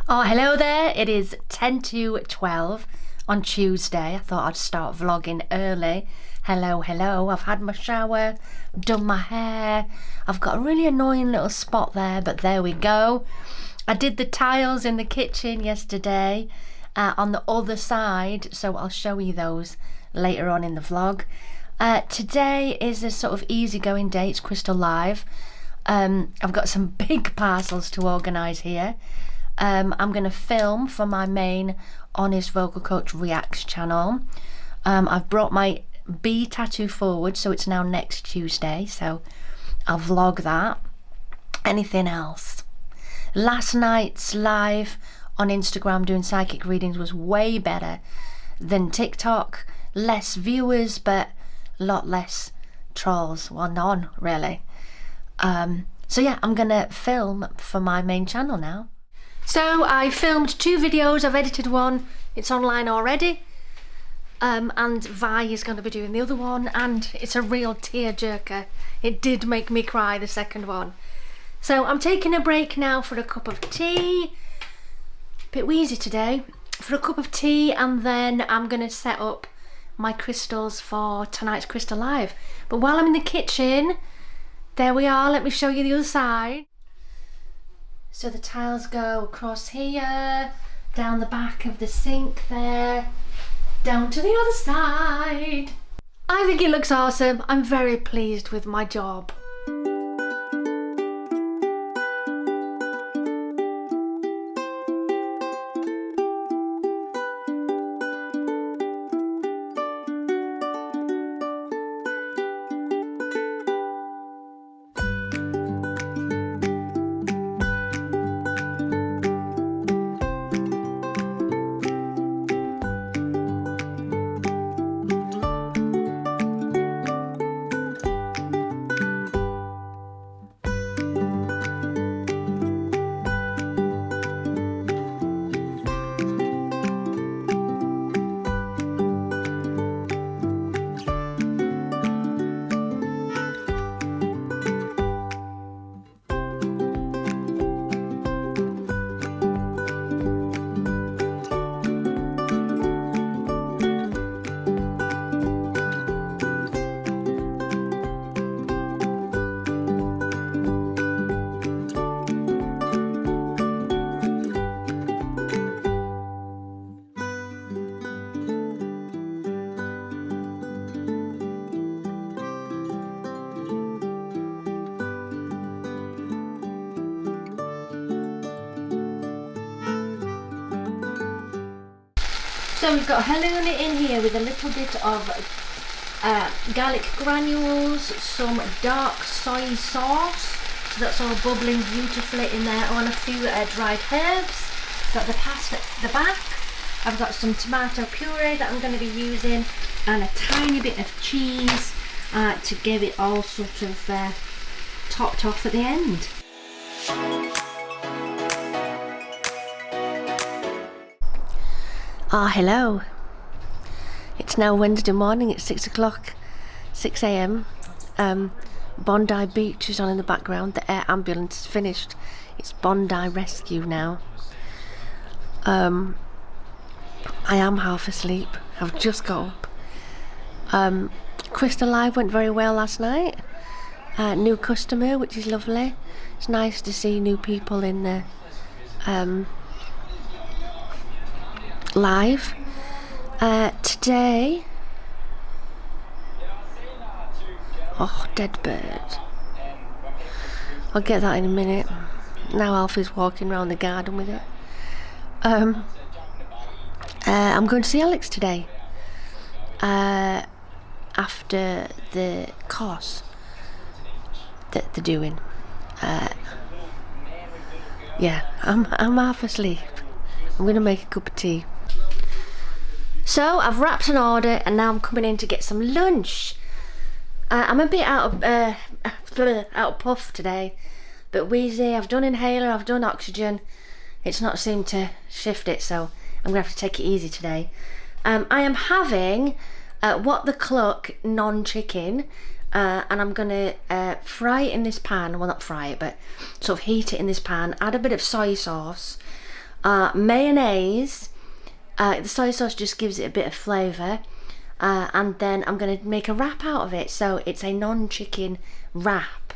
Oh, hello there. It is 10 to 12 on Tuesday. I thought I'd start vlogging early. Hello. I've had my shower, done my hair. I've got a really annoying little spot there, but there we go. I did the tiles in the kitchen yesterday on the other side, so I'll show you those later on in the vlog. Today is a sort of easygoing day. It's Crystal Live. I've got some big parcels to organise here. I'm going to film for my main Honest Vocal Coach Reacts channel. I've brought my B tattoo forward, so it's now next Tuesday, so I'll vlog that. Anything else? Last night's live on Instagram doing psychic readings was way better than TikTok. Less viewers, but a lot less trolls. Well, none really. So yeah, I'm gonna film for my main channel now. So I filmed 2 videos, I've edited one, it's online already, and Vi is going to be doing the other one, and it's a real tear-jerker. It did make me cry, the second one. So I'm taking a break now for a cup of tea, bit wheezy today, for a cup of tea, and then I'm going to set up my crystals for tonight's Crystal Live. But while I'm in the kitchen, there we are, let me show you the other side. So the tiles go across here, down the back of the sink there, down to the other side. I think it looks awesome. I'm very pleased with my job. So we've got halloumi in here with a little bit of garlic granules, some dark soy sauce, so that's all bubbling beautifully in there, on a few dried herbs. Got the pasta at the back. I've got some tomato puree that I'm going to be using, and a tiny bit of cheese to give it all sort of topped off at the end. Ah, hello. It's now Wednesday morning, it's 6 o'clock, 6 a.m. Bondi Beach is on in the background, the air ambulance is finished. It's Bondi Rescue now. I am half asleep, I've just got up. Crystal Live went very well last night. New customer, which is lovely. It's nice to see new people in the live. Today, oh, dead bird. I'll get that in a minute. Now Alfie's walking around the garden with it. I'm going to see Alex today, after the course that they're doing. Yeah, I'm half asleep. I'm going to make a cup of tea. So I've wrapped an order and now I'm coming in to get some lunch. I'm a bit out of puff today, but wheezy. I've done inhaler, I've done oxygen. It's not seemed to shift it, so I'm gonna have to take it easy today. I am having What the Cluck non-chicken, and I'm gonna fry it in this pan. Well, not fry it, but sort of heat it in this pan, add a bit of soy sauce, mayonnaise. The soy sauce just gives it a bit of flavour. And then I'm going to make a wrap out of it. So it's a non-chicken wrap.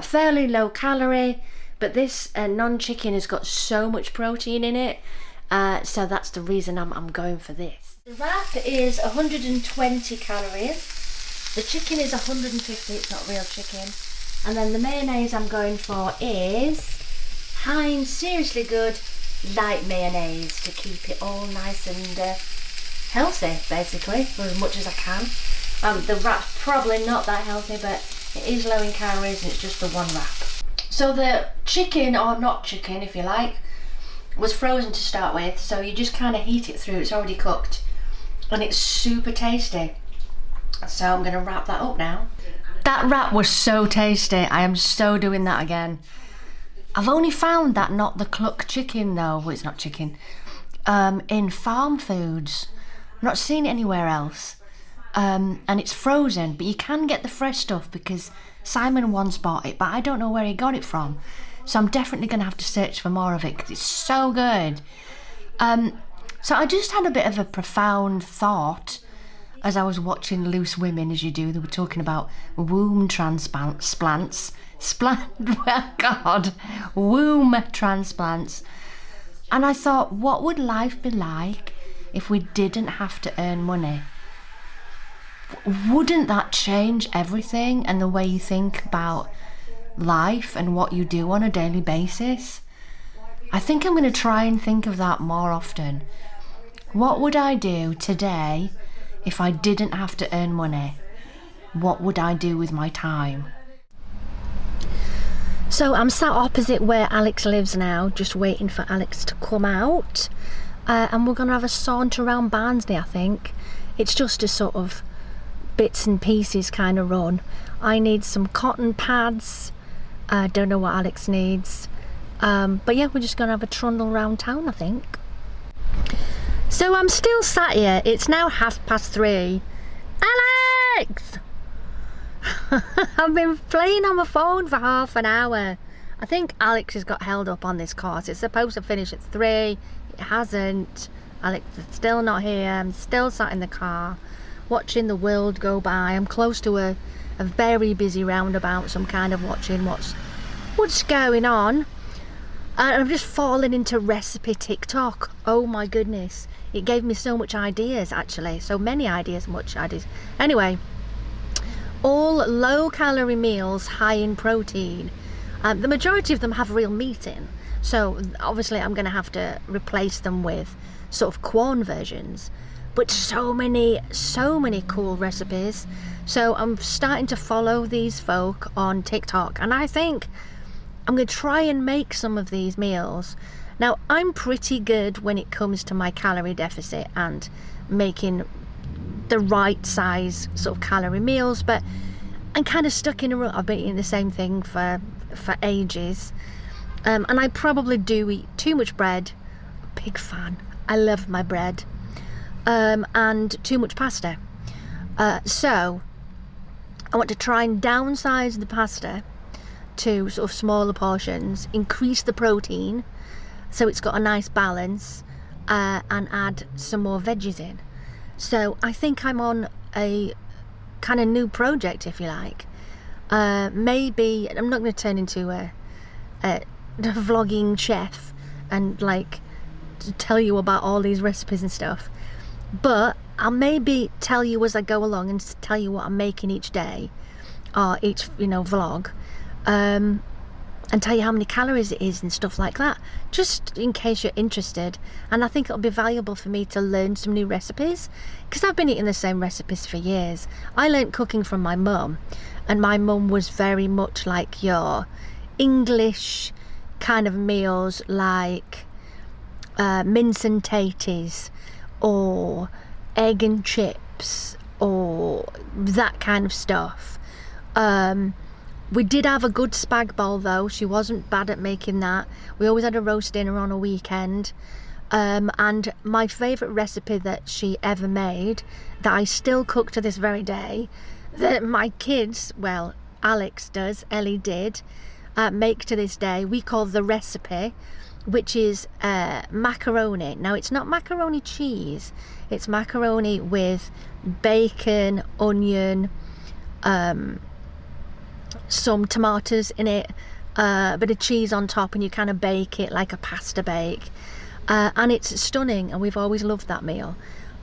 Fairly low calorie, but this non-chicken has got so much protein in it. So that's the reason I'm going for this. The wrap is 120 calories. The chicken is 150, it's not real chicken. And then the mayonnaise I'm going for is Heinz Seriously Good light mayonnaise to keep it all nice and healthy, basically, for as much as I can. The wrap's probably not that healthy, but it is low in calories and it's just the one wrap. So the chicken, or not chicken if you like, was frozen to start with, so you just kind of heat it through. It's already cooked and it's super tasty. So I'm going to wrap that up now. That wrap was so tasty. I am so doing that again. I've only found that not the cluck chicken though. Well, it's not chicken. In farm foods. I've not seen it anywhere else. And it's frozen, but you can get the fresh stuff because Simon once bought it, but I don't know where he got it from. So I'm definitely going to have to search for more of it because it's so good. So I just had a bit of a profound thought as I was watching Loose Women, as you do. They were talking about womb transplants. Well, God, womb transplants. And I thought, what would life be like if we didn't have to earn money? Wouldn't that change everything and the way you think about life and what you do on a daily basis? I think I'm going to try and think of that more often. What would I do today if I didn't have to earn money? What would I do with my time? So I'm sat opposite where Alex lives now, just waiting for Alex to come out. And we're going to have a saunter around Barnsley, I think. It's just a sort of bits and pieces kind of run. I need some cotton pads. I don't know what Alex needs. But yeah, we're just going to have a trundle around town, I think. So I'm still sat here. It's now 3:30. Alex! I've been playing on my phone for half an hour. I think Alex has got held up on this course. It's supposed to finish at 3. It hasn't. Alex is still not here. I'm still sat in the car watching the world go by. I'm close to a very busy roundabout, so I'm kind of watching what's going on. And I've just fallen into recipe TikTok. Oh my goodness. It gave me so much ideas, actually. So many ideas, much ideas. Anyway, all low calorie meals, high in protein. The majority of them have real meat in. So obviously I'm going to have to replace them with sort of Quorn versions. But so many cool recipes. So I'm starting to follow these folk on TikTok. And I think I'm going to try and make some of these meals. Now, I'm pretty good when it comes to my calorie deficit and making the right size sort of calorie meals, but I'm kind of stuck in a rut. I've been eating the same thing for ages. And I probably do eat too much bread. Big fan. I love my bread. And too much pasta. So I want to try and downsize the pasta to sort of smaller portions, increase the protein so it's got a nice balance, and add some more veggies in. So I think I'm on a kind of new project, if you like. Maybe I'm not going to turn into a vlogging chef and like to tell you about all these recipes and stuff, but I'll maybe tell you as I go along and tell you what I'm making each day or each vlog, and tell you how many calories it is and stuff like that, just in case you're interested. And I think it'll be valuable for me to learn some new recipes, because I've been eating the same recipes for years. I learnt cooking from my mum, and my mum was very much like your English kind of meals, like mince and taties or egg and chips or that kind of stuff. We did have a good spag bowl though. She wasn't bad at making that. We always had a roast dinner on a weekend. And my favourite recipe that she ever made, that I still cook to this very day, that my kids, well, Alex does, Ellie did, make to this day, we call the recipe, which is macaroni. Now, it's not macaroni cheese, it's macaroni with bacon, onion, some tomatoes in it, a bit of cheese on top, and you kind of bake it like a pasta bake. And it's stunning, and we've always loved that meal.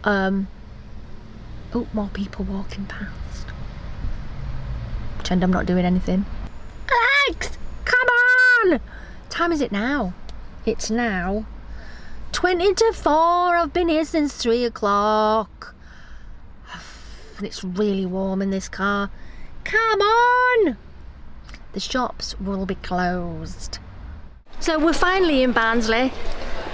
Oh, more people walking past. Pretend I'm not doing anything. Alex, come on! Time is it now? It's now 20 to 4. I've been here since 3 o'clock. And it's really warm in this car. Come on! The shops will be closed. So we're finally in Barnsley.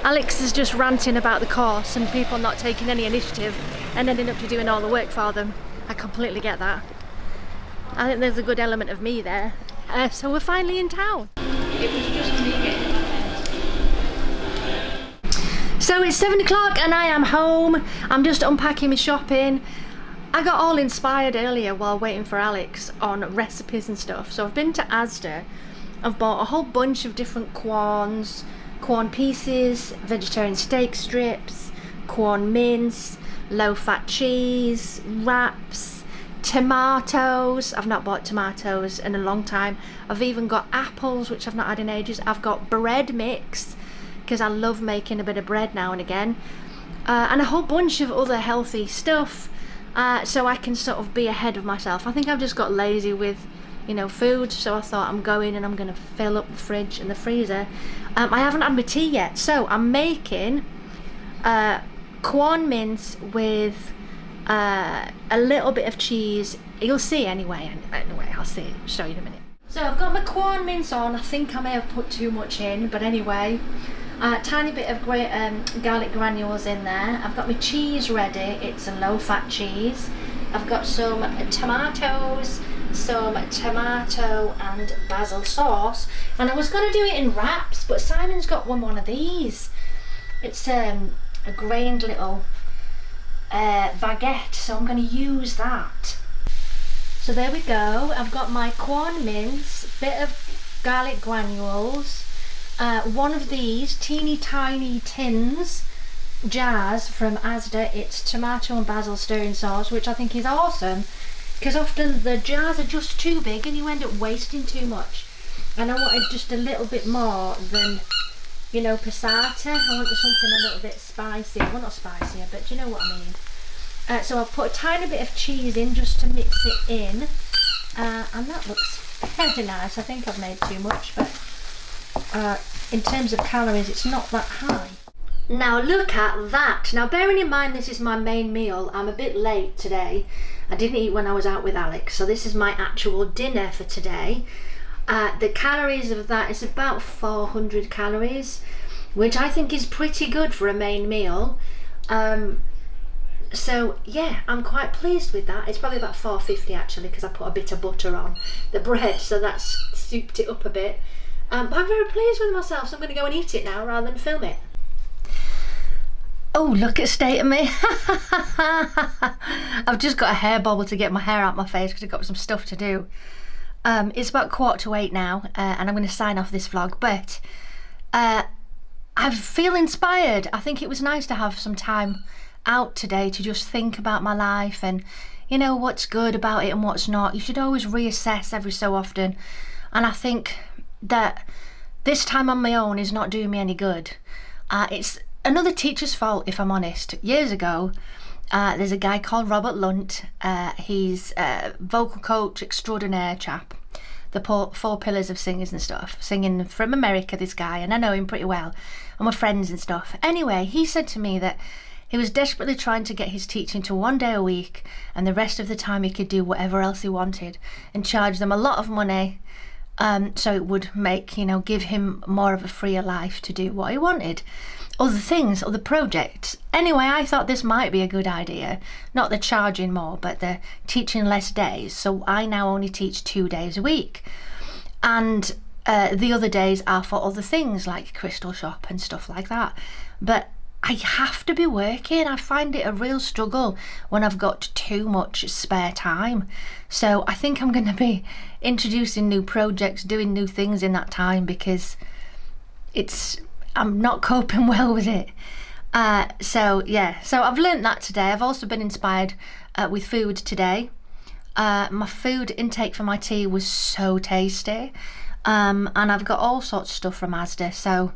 Alex is just ranting about the course and people not taking any initiative and ending up doing all the work for them. I completely get that. I think there's a good element of me there. So we're finally in town. It was just me getting. So it's 7 o'clock and I am home. I'm just unpacking my shopping. I got all inspired earlier while waiting for Alex on recipes and stuff. So I've been to Asda. I've bought a whole bunch of different corns, corn pieces, vegetarian steak strips, corn mince, low-fat cheese, wraps, tomatoes. I've not bought tomatoes in a long time. I've even got apples, which I've not had in ages. I've got bread mix, because I love making a bit of bread now and again, and a whole bunch of other healthy stuff, so I can sort of be ahead of myself. I think I've just got lazy with, you know, food, so I thought I'm going and I'm going to fill up the fridge and the freezer. I haven't had my tea yet, so I'm making corn mince with a little bit of cheese. You'll see anyway. Anyway, I'll show you in a minute. So I've got my corn mince on. I think I may have put too much in, but anyway. Tiny bit of garlic granules in there. I've got my cheese ready. It's a low-fat cheese. I've got some tomatoes, some tomato and basil sauce, and I was going to do it in wraps, but Simon's got one of these. It's a grained little baguette, so I'm going to use that. So there we go. I've got my corn mince, bit of garlic granules, one of these teeny tiny jars from Asda. It's tomato and basil stirring sauce, which I think is awesome, because often the jars are just too big and you end up wasting too much, and I wanted just a little bit more than, you know, passata. I wanted something a little bit spicy. Well, not spicier, but do you know what I mean? So I've put a tiny bit of cheese in just to mix it in, and that looks very nice. I think I've made too much, but in terms of calories it's not that high. Now look at that. Now bearing in mind this is my main meal, I'm a bit late today. I didn't eat when I was out with Alex, so this is my actual dinner for today. The calories of that is about 400 calories, which I think is pretty good for a main meal. So yeah, I'm quite pleased with that. It's probably about 450 actually, because I put a bit of butter on the bread, so that's souped it up a bit. But I'm very pleased with myself, so I'm going to go and eat it now rather than film it. Oh, look at the state of me. I've just got a hair bobble to get my hair out my face because I've got some stuff to do. It's about 7:15 now, and I'm going to sign off this vlog, but I feel inspired. I think it was nice to have some time out today to just think about my life and, you know, what's good about it and what's not. You should always reassess every so often, and I think that this time on my own is not doing me any good. It's another teacher's fault, if I'm honest. Years ago, there's a guy called Robert Lunt. He's a vocal coach extraordinaire chap, the 4 pillars of singers and stuff, singing from America, this guy, and I know him pretty well, and we're friends and stuff. Anyway, he said to me that he was desperately trying to get his teaching to 1 day a week, and the rest of the time he could do whatever else he wanted and charge them a lot of money, so it would make, you know, give him more of a freer life to do what he wanted. Other things, other projects. Anyway, I thought this might be a good idea. Not the charging more, but the teaching less days. So I now only teach 2 days a week. And the other days are for other things like Crystal Shop and stuff like that. But I have to be working. I find it a real struggle when I've got too much spare time. So I think I'm going to be introducing new projects, doing new things in that time, because it's I'm not coping well with it. So I've learnt that today. I've also been inspired with food today. My food intake for my tea was so tasty, and I've got all sorts of stuff from Asda, so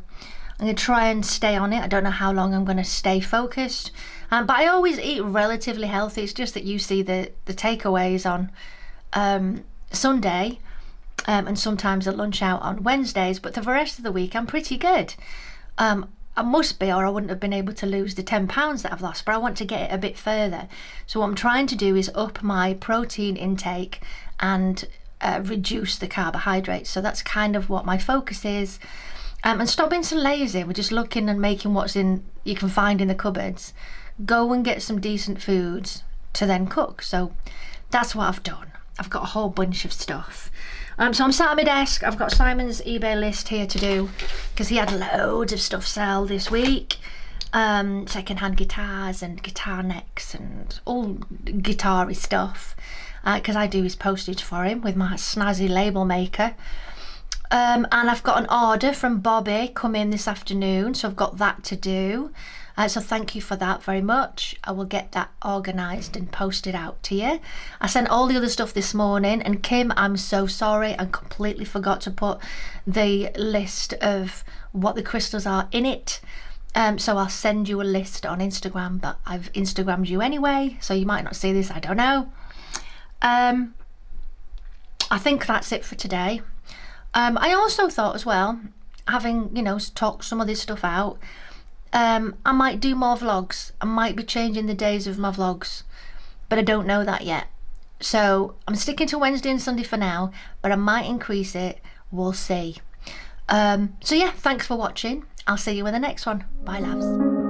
I'm going to try and stay on it. I don't know how long I'm going to stay focused, but I always eat relatively healthy. It's just that you see the takeaways on Sunday, and sometimes a lunch out on Wednesdays, but the rest of the week I'm pretty good. I must be, or I wouldn't have been able to lose the 10 pounds that I've lost, but I want to get it a bit further. So what I'm trying to do is up my protein intake and reduce the carbohydrates. So that's kind of what my focus is. And stop being so lazy. We're just looking and making what's in you can find in the cupboards. Go and get some decent foods to then cook. So that's what I've done. I've got a whole bunch of stuff. So I'm sat at my desk. I've got Simon's eBay list here to do because he had loads of stuff sell this week. Second-hand guitars and guitar necks and all guitar-y stuff, because I do his postage for him with my snazzy label maker. And I've got an order from Bobby coming this afternoon, so I've got that to do. So thank you for that very much. I will get that organised and posted out to you. I sent all the other stuff this morning, and Kim, I'm so sorry, I completely forgot to put the list of what the crystals are in it. So I'll send you a list on Instagram, but I've Instagrammed you anyway, so you might not see this, I don't know. I think that's it for today. I also thought as well, having, talked some of this stuff out, I might do more vlogs. I might be changing the days of my vlogs, but I don't know that yet. So I'm sticking to Wednesday and Sunday for now, but I might increase it. We'll see. So yeah, thanks for watching. I'll see you in the next one. Bye, loves.